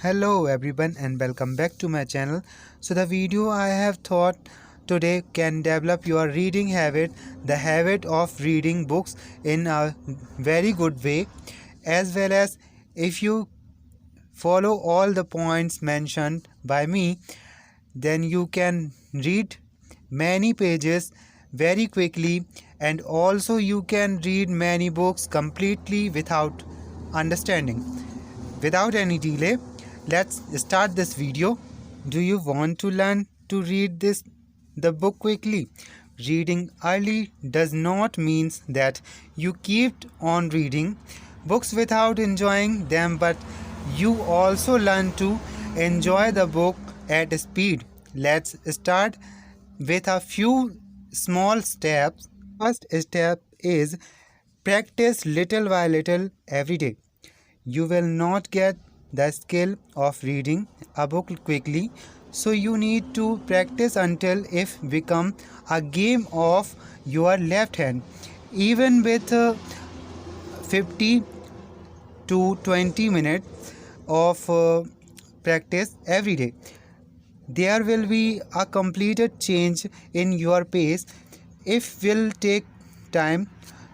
Hello everyone and welcome back to my channel. So the video I have thought today can develop your reading habit, the habit of reading books in a very good way, as well as if you follow all the points mentioned by me, then you can read many pages very quickly, and also you can read many books completely without understanding. Without any delay, let's start this video. Do you want to learn to read the book quickly? Reading early does not mean that you keep on reading books without enjoying them, but you also learn to enjoy the book at speed. Let's start with a few small steps. First step is practice little by little every day. You will not get the skill of reading a book quickly, so you need to practice until it become a game of your left hand. Even with 50 to 20 minutes of practice every day, there will be a completed change in your pace. It will take time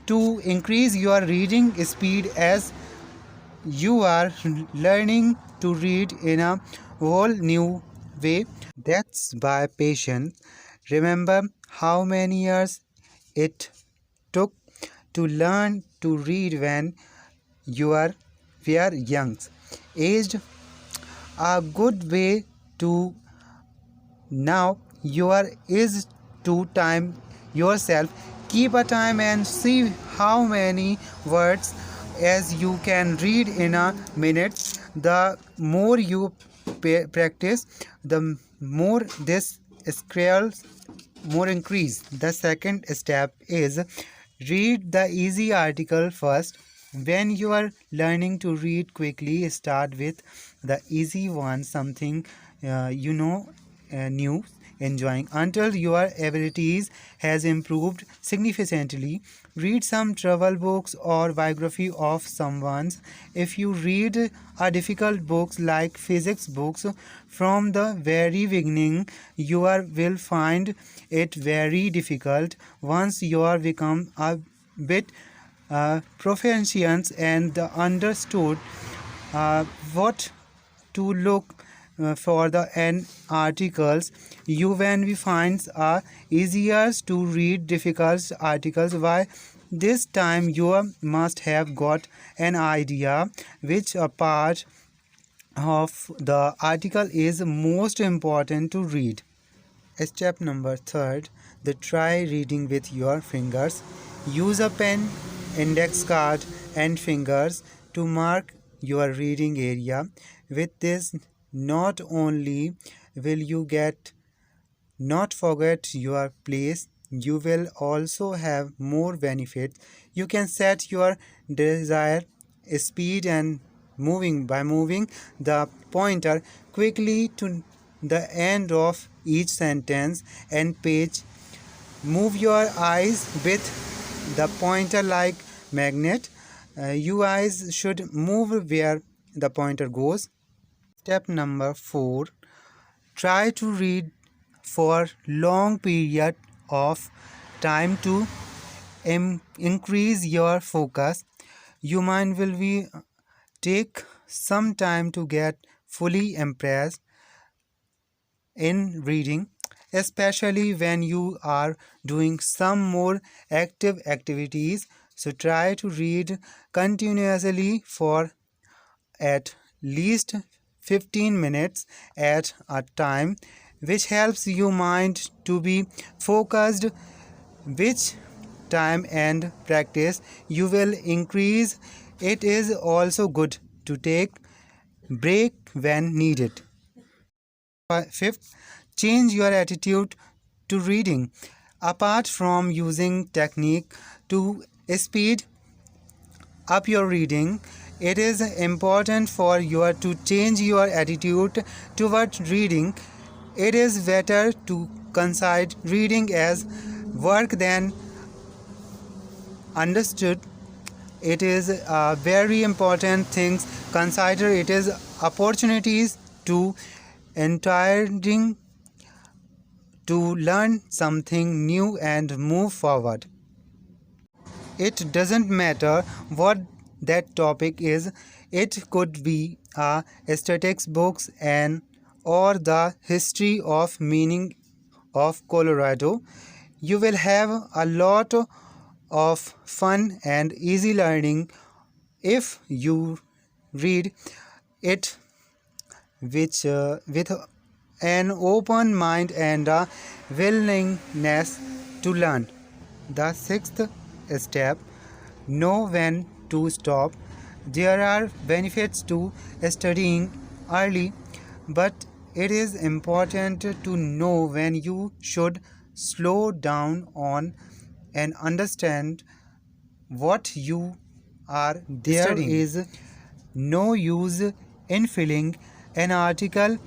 to increase your reading speed as you are learning to read in a whole new way. That's by patience. Remember how many years it took to learn to read when you were young. Aged a good way to now your is to time yourself. Keep a time and see how many words as you can read in a minute. The more you practice, the more this skills more increase. The second step is read the easy article first. When you are learning to read quickly, start with the easy one, something new, enjoying until your abilities has improved significantly. Read some travel books or biography of someone. If you read a difficult books like physics books from the very beginning, you will find it very difficult. Once you are become a bit proficient and understood what to look for the n articles, you when we find easier to read difficult articles. By this time you must have got an idea which a part of the article is most important to read. Step number third, the try reading with your fingers. Use a pen, index card and fingers to mark your reading area. With this, not only will you get not forget your place, you will also have more benefits. You can set your desired speed and moving the pointer quickly to the end of each sentence and page. Move your eyes with the pointer like magnet. Your eyes should move where the pointer goes. Step number 4, try to read for long period of time to increase your focus. Your mind will be take some time to get fully impressed in reading, especially when you are doing some more active activities. So try to read continuously for at least 15 minutes at a time, which helps your mind to be focused. Which time and practice you will increase. It is also good to take break when needed. Fifth, change your attitude to reading. Apart from using technique to speed up your reading, it is important for you to change your attitude toward reading. It is better to consider reading as work than understood. It is a very important thing. Consider it is opportunities to entering to learn something new and move forward. It doesn't matter what that topic is. It could be a aesthetics books and or the history of meaning of Colorado. You will have a lot of fun and easy learning if you read it with an open mind and a willingness to learn. The sixth step: know when to stop. There are benefits to studying early, but it is important to know when you should slow down on and understand what you are studying. There is no use in filling an article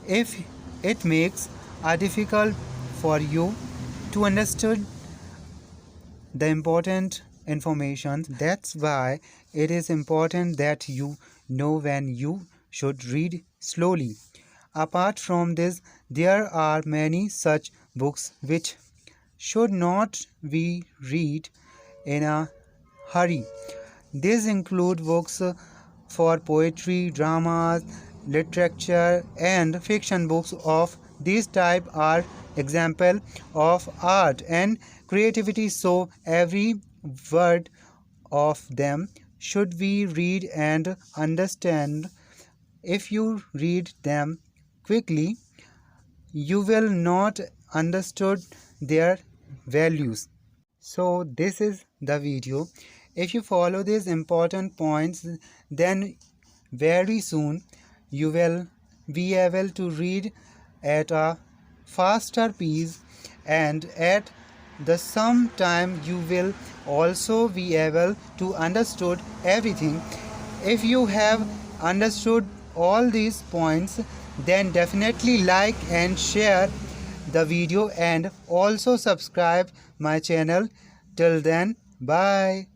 if it makes it difficult for you to understand the important information. That's why it is important that you know when you should read slowly. Apart from this, there are many such books which should not be read in a hurry. These include books for poetry, dramas, literature, and fiction. Books of this type are example of art and creativity, so every word of them should be read and understand. If you read them quickly, you will not understood their values. So this is the video. If you follow these important points, then very soon you will be able to read at a faster pace, and at the same time you will also be able to understood everything. If you have understood all these points, then definitely like and share the video and also subscribe my channel. Till then, bye.